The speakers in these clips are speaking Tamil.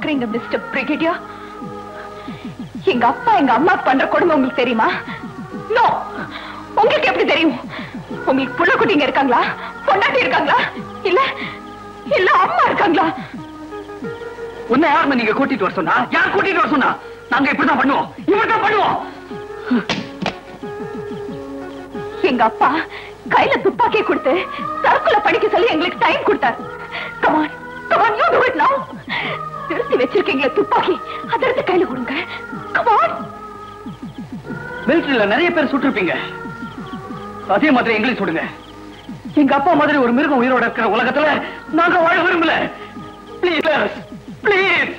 பாக்குறீங்க மிஸ்டர் பிரிகேடியர்? எங்க அப்பா எங்க அம்மா பண்ற கொடுமை உங்களுக்கு தெரியுமா? நோ. உங்களுக்கு எப்படி தெரியும்? உங்களுக்கு புள்ள குட்டிங்க இருக்காங்களா? பொண்டாட்டி இருக்காங்களா? இல்ல இல்ல அம்மா இருக்காங்களா? உன்னை யாருமே நீங்க கூட்டிட்டு வர சொன்னா? யார் கூட்டிட்டு வர சொன்னா? நாங்க இப்படிதான் பண்ணுவோம், இப்படிதான் பண்ணுவோம். எங்க அப்பா கையில துப்பாக்கி கொடுத்து தற்கொலை படிக்க சொல்லி எங்களுக்கு டைம் கொடுத்தார். Come on come on, you to it நவ. திருத்தி வச்சிருக்கீங்களே துப்பாக்கி, அதை எடுத்து கையில கொடுங்க. கமான். மிலிட்டரியில நிறைய பேர் சுட்டிருப்பீங்க, அதே மாதிரி எங்களையும் சுடுங்க. எங்க அப்பா மாதிரி ஒரு மிருகம் உயிரோட இருக்கிற உலகத்துல நாங்க வாழ விரும்பல. Please please.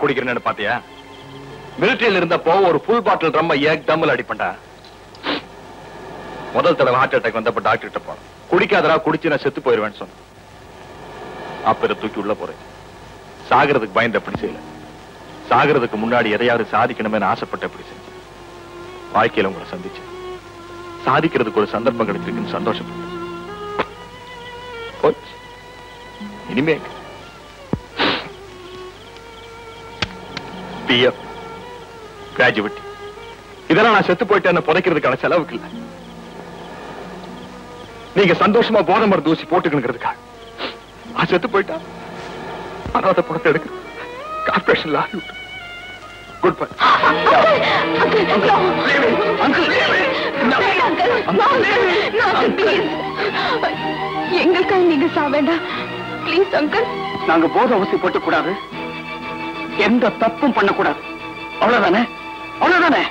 குடிக்கிறேன்னு பாத்தியா? மிலிட்டரியில் இருந்தப்போ ஒரு ஃபுல் பாட்டில் ரம் ஏக் தம்ல அடிப்பண்டா. முதல் தடவை ஹார்ட் அட்டாக் வந்தப்ப டாக்டர் கிட்ட போனேன். குடிக்காதரா, குடிச்சு நான் செத்து போயிருவேன்னு சொன்னேன். அப்ப தூக்கி உள்ள போறேன். சாகிறதுக்கு பயந்து அப்படி செய்யல, சாகிறதுக்கு முன்னாடி எதையாவது சாதிக்கணுமே ஆசைப்பட்டு அப்படி செஞ்சேன். வாழ்க்கையில உங்களை சந்திச்சேன், சாதிக்கிறதுக்கு ஒரு சந்தர்ப்பம் கிடைச்சிருக்குன்னு சந்தோஷப்பட்டேன். இனிமே பிஎஃப், கிராஜுவேட் இதெல்லாம் நான் செத்து போயிட்டேன்னு புதைக்கிறதுக்கான செலவுக்கு இல்லை. நீங்க சந்தோஷமா போதை மருந்து ஊசி போட்டுக்கிறதுக்காக நான் செத்து போயிட்டா அனாதை பணத்தை எடுக்க கார்பரேஷன்ல ஆகி விட்டு. Good bye. எங்களுக்காக நீங்க சாக வேண்டாம் பிளீஸ் அங்கிள். நாங்க போதை ஊசி போட்டு கூடாது, எந்த தப்பும் பண்ணக்கூடாது, அவ்வளவுதானே? அவ்வளவுதானே?